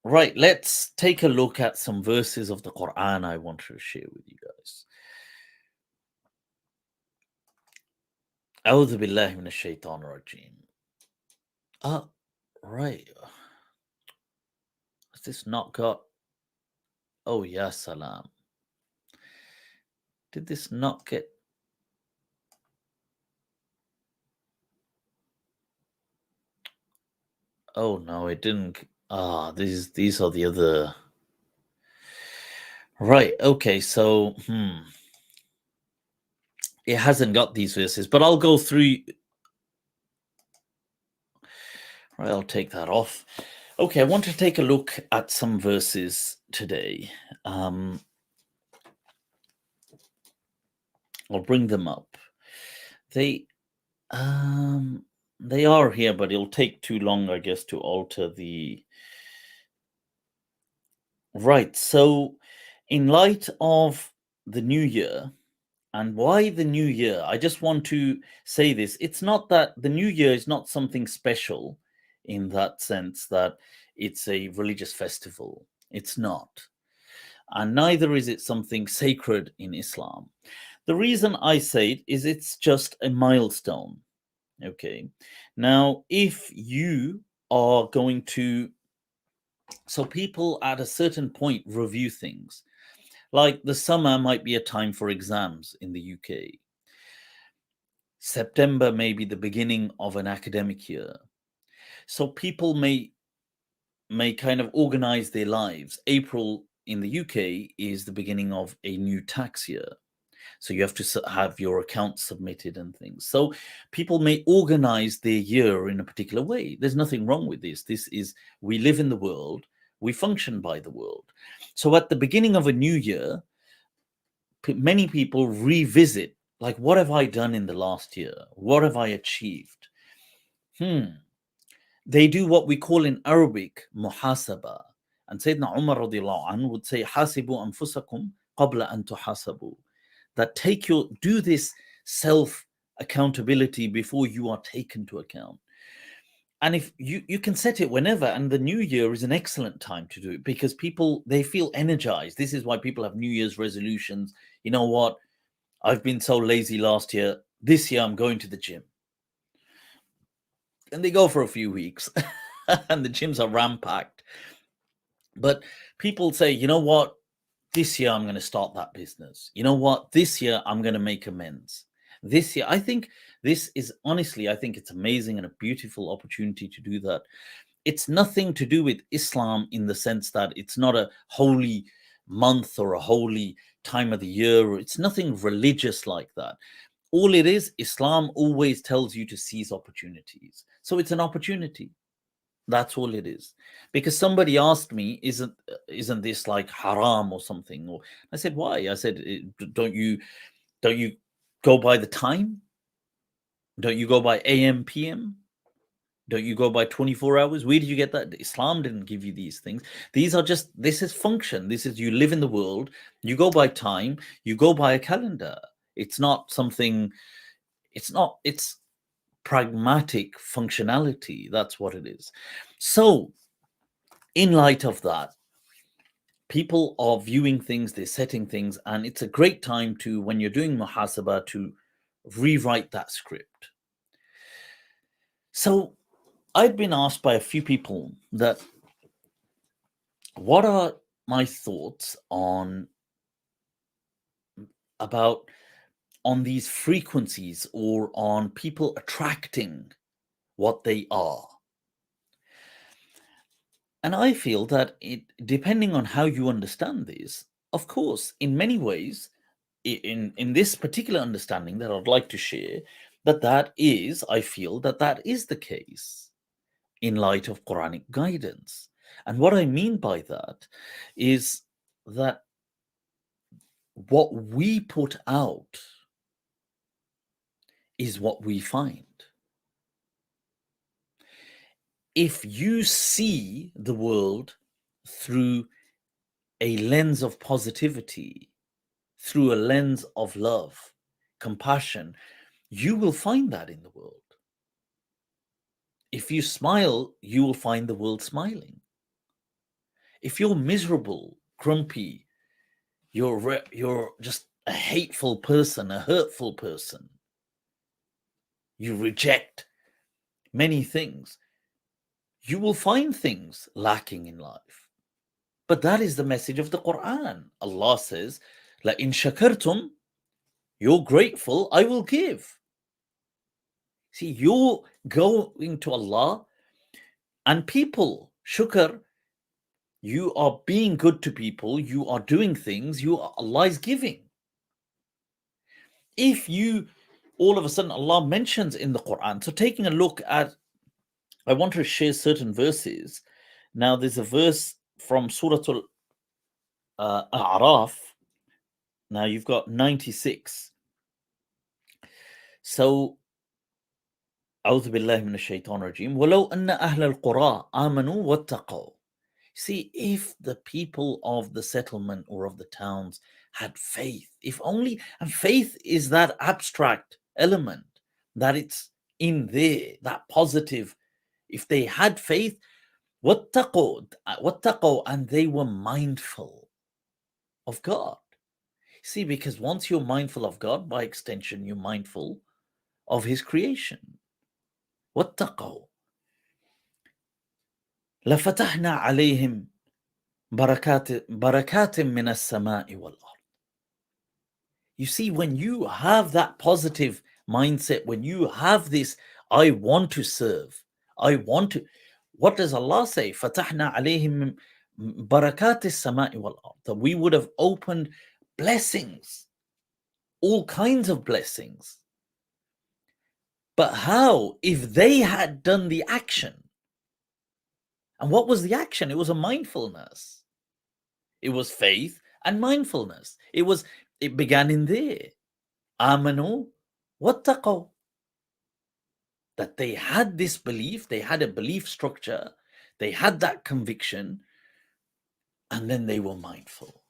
Right, let's take a look at some verses of the Quran I want to share with you guys. A'udhu billahi minash shaitan rajim. Ah, right. Has this not got. Oh, yeah, salam. Did this not get. Oh, no, it didn't. These are the other. Right, okay, so, it hasn't got these verses, but I'll go through. Right, I'll take that off. Okay, I want to take a look at some verses today. I'll bring them up. They they are here, but it'll take too long, I guess, to alter the. Right. So, in light of the new year, and why the new year, I just want to say this. It's not that the new year is not something special in that sense that it's a religious festival. It's not. And neither is it something sacred in Islam. The reason I say it is it's just a milestone. Okay. Now, if you are going to, so people at a certain point review things. Like the summer might be a time for exams in the UK. September may be the beginning of an academic year. So people may kind of organize their lives. April in the UK is the beginning of a new tax year. So you have to have your accounts submitted and things. So people may organize their year in a particular way. There's nothing wrong with this. This is, we live in the world, we function by the world. So at the beginning of a new year, many people revisit, like, what have I done in the last year? What have I achieved? They do what we call in Arabic muhasaba. And Sayyidina Umar radiallahu anhu would say, Hasibu anfusakum qabla an tuhasabu. That do this self accountability before you are taken to account. And if you can set it whenever, and the new year is an excellent time to do it because people, they feel energized. This is why people have New Year's resolutions. You know what? I've been so lazy last year. This year I'm going to the gym. And they go for a few weeks and the gyms are rampacked. But people say, you know what? This year I'm going to start that business. You know what? This year I'm going to make amends. This year, I think this is, honestly, I think it's amazing and a beautiful opportunity to do that. It's nothing to do with Islam in the sense that it's not a holy month or a holy time of the year. It's nothing religious like that. All it is, Islam always tells you to seize opportunities. So it's an opportunity. That's all it is. Because somebody asked me, isn't this like haram or something? Or I said, why? I said, don't you go by the time? Don't you go by AM PM? Don't you go by 24 hours? Where did you get that? Islam didn't give you these things. These are just, this is function. This is, you live in the world, you go by time, you go by a calendar. It's not something, it's pragmatic functionality. That's what it is. So, in light of that, people are viewing things, they're setting things, and it's a great time to, when you're doing muhasaba, to rewrite that script. So, I've been asked by a few people that what are my thoughts on about on these frequencies or on people attracting what they are. And I feel that it, depending on how you understand this, of course, in many ways, in this particular understanding that I'd like to share, that is, I feel that is the case in light of Quranic guidance. And what I mean by that is that what we put out is what we find. If you see the world through a lens of positivity, through a lens of love, compassion, you will find that in the world. If you smile, you will find the world smiling. If you're miserable, grumpy, you're just a hateful person, a hurtful person, you reject many things, you will find things lacking in life. But that is the message of the Quran. Allah says, La in shakartum, you're grateful, I will give. See, you're going to Allah and people, shukr, you are being good to people, you are doing things, Allah is giving. If you all of a sudden Allah mentions in the Quran, so taking a look at, I want to share certain verses. Now there's a verse from Surah Al-A'raf. Now you've got 96. So أعوذ بالله من الشيطان الرجيم ولو أن أهل القرى آمنوا واتقوا. See, if the people of the settlement or of the towns had faith, if only, and faith is that abstract element that it's in there, that positive. If they had faith, واتقوا, and they were mindful of God. See, because once you're mindful of God, by extension, you're mindful of His creation. واتقوا لفتحنا عليهم بركات من السماء والأرض. You see, when you have that positive mindset, when you have this, I want to serve, I want to, what does Allah say? فتحنا عليهم بركات السماء والأرض. That we would have opened blessings, all kinds of blessings. But how? If they had done the action. And what was the action? It was a mindfulness. It was faith and mindfulness. It began in there. Amanu wattaqaw. That they had this belief, they had a belief structure, they had that conviction, and then they were mindful.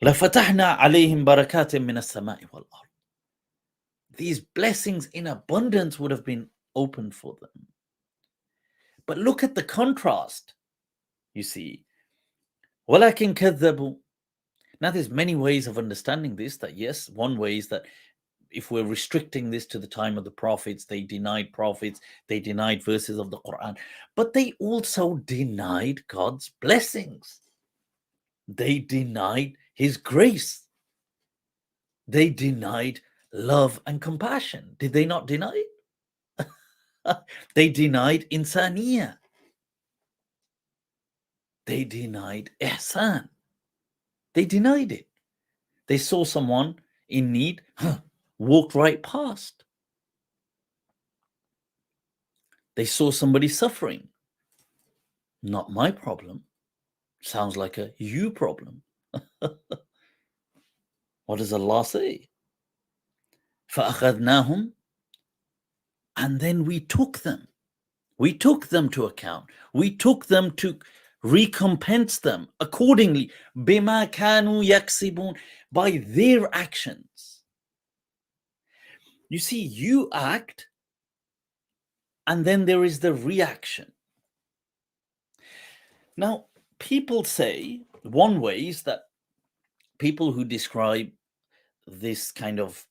لَفَتَحْنَا عَلَيْهِمْ بَرَكَاتٍ مِّنَ السَّمَاءِ وَالْأَرْضِ. These blessings in abundance would have been open for them. But look at the contrast, you see. وَلَكِنْ كَذَّبُوا. Now there's many ways of understanding this, that yes, one way is that if we're restricting this to the time of the prophets, they denied verses of the Quran, but they also denied God's blessings. They denied His grace. They denied love and compassion. Did they not deny it? They denied insaniya. They denied ihsan. They denied it. They saw someone in need, walked right past. They saw somebody suffering. Not my problem. Sounds like a you problem. What does Allah say? فَأَخَذْنَاهُمْ. And then we took them. We took them to account. We took them to recompense them accordingly. بِمَا كَانُوا يَكْسِبُونَ. By their actions. You see, you act, and then there is the reaction. Now, people say, one way is that people who describe this kind of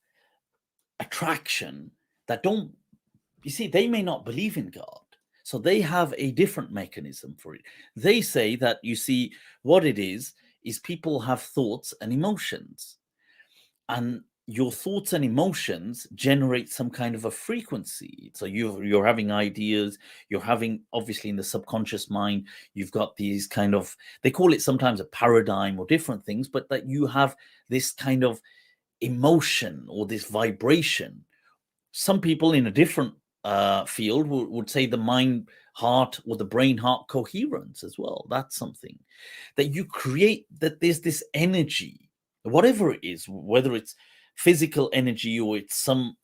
attraction that don't, you see, they may not believe in God. So they have a different mechanism for it. They say that, you see, what it is people have thoughts and emotions. And your thoughts and emotions generate some kind of a frequency. So you're having ideas, you're having, obviously in the subconscious mind, you've got these kind of, they call it sometimes a paradigm or different things, but that you have this kind of emotion or this vibration. Some people in a different field would say the mind heart or the brain heart coherence as well. That's something that you create, that there's this energy, whatever it is, whether it's physical energy or it's I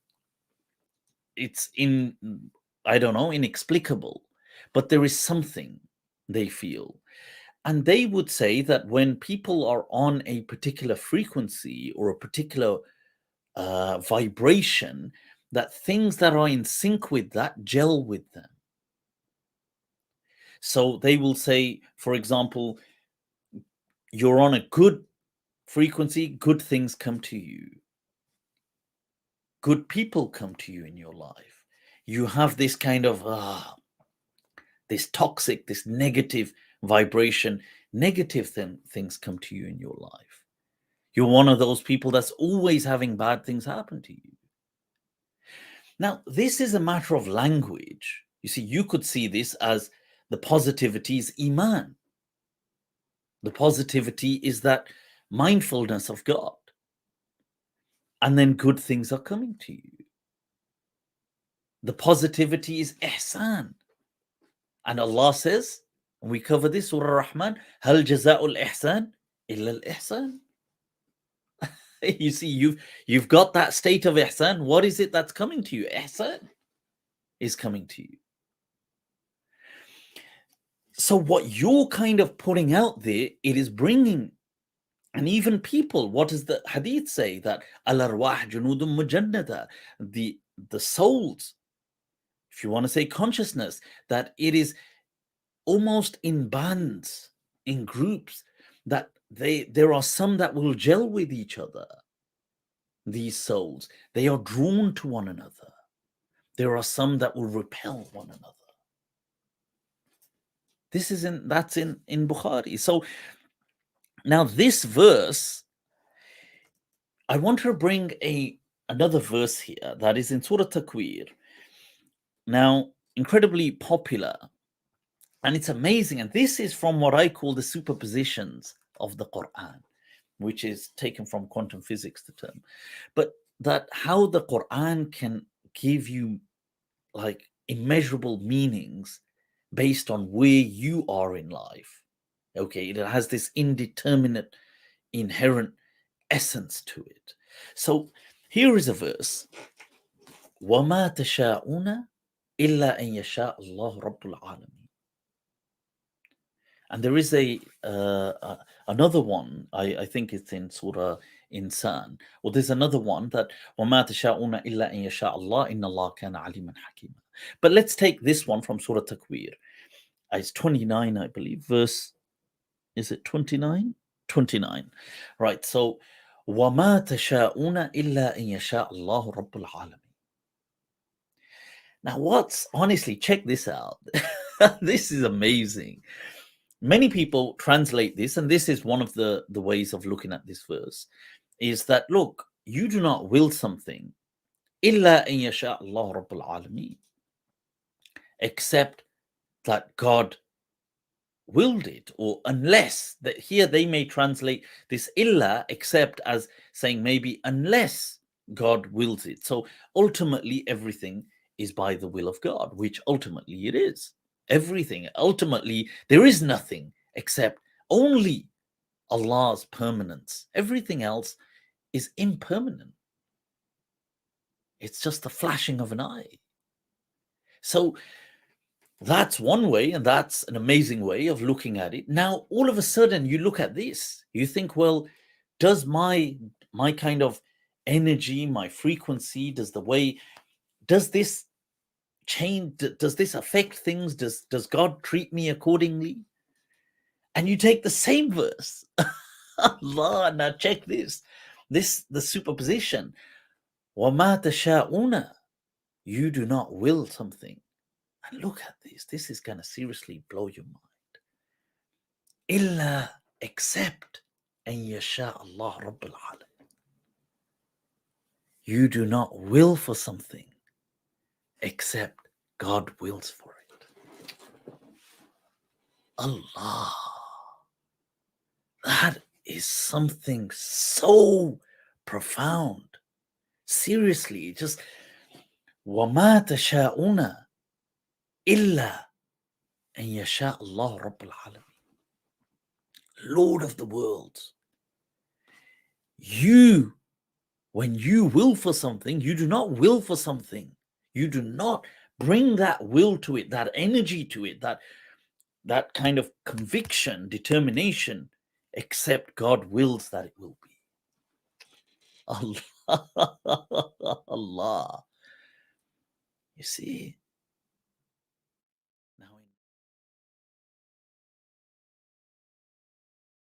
don't know, inexplicable, but there is something they feel. And they would say that when people are on a particular frequency or a particular vibration, that things that are in sync with that gel with them. So they will say, for example, you're on a good frequency, good things come to you, good people come to you in your life. You have this kind of this toxic, this negative vibration, negative things come to you in your life. You're one of those people that's always having bad things happen to you. Now, this is a matter of language. You see, you could see this as the positivity is Iman. The positivity is that mindfulness of God. And then good things are coming to you. The positivity is Ihsan. And Allah says, and we cover this, Surah Rahman, Hal jaza'ul ihsan illa al-ihsan. You see, you've got that state of Ihsan. What is it that's coming to you? Ihsan is coming to you. So what you're kind of putting out there, it is bringing, and even people, what does the hadith say? That al-arwah junudun mujannada, the souls, if you want to say consciousness, that it is almost in bands, in groups, that there are some that will gel with each other. These souls, they are drawn to one another. There are some that will repel one another. That's in Bukhari. So now this verse, I want to bring another verse here that is in Surah Takwir. Now, incredibly popular, and it's amazing. And this is from what I call the superpositions of the Quran, which is taken from quantum physics, the term. But that how the Quran can give you like immeasurable meanings based on where you are in life. Okay, it has this indeterminate, inherent essence to it. So here is a verse. وَمَا تَشَاءُونَ إِلَّا أَن يَشَاءَ اللَّهُ رَبُّ الْعَالَمِينَ. And there is another one, I think it's in Surah Insan. Well, there's another one that وَمَا تَشَاءُونَ إِلَّا أَن يَشَاءَ اللَّهُ إِنَّ اللَّهَ كَانَ عَلِيمًا حَكِيمًا. But let's take this one from Surah Takwir. It's 29, I believe. Verse, is it 29? 29. Right, so وَمَا تَشَاءُونَ إِلَّا أَن يَشَاءَ اللَّهُ رَبُّ الْعَالَمِينَ. Now, honestly, check this out. This is amazing. Many people translate this, and this is one of the ways of looking at this verse, is that, look, you do not will something, إِلَّا أَن يَشَاءَ اللَّهُ رَبُّ الْعَالَمِينَ, except that God willed it, or unless, that here they may translate this illa except as saying maybe unless God wills it. So ultimately everything is by the will of God, which ultimately it is. Everything, ultimately there is nothing except only Allah's permanence. Everything else is impermanent. It's just the flashing of an eye. So that's one way, and that's an amazing way of looking at it. Now, all of a sudden, you look at this, you think, well, does my kind of energy, my frequency, does this change? Does this affect things? Does God treat me accordingly? And you take the same verse. Allah, now check this. The superposition. وَمَا تَشَاءُونَ, you do not will something. And look at this. This is going to seriously blow your mind. إِلَّا, except أَن يَشَاءَ اللَّهُ رَبُّ الْعَالَمِينَ. You do not will for something except God wills for it. Allah. That is something so profound. Seriously, just وَمَا تَشَاءُونَ إِلَّا أَن يَشَاءَ اللَّهُ رَبُّ الْعَالَمِينَ. Lord of the worlds. When you will for something, you do not will for something. You do not bring that will to it, that energy to it, that kind of conviction, determination, except God wills that it will be. Allah. Allah. You see,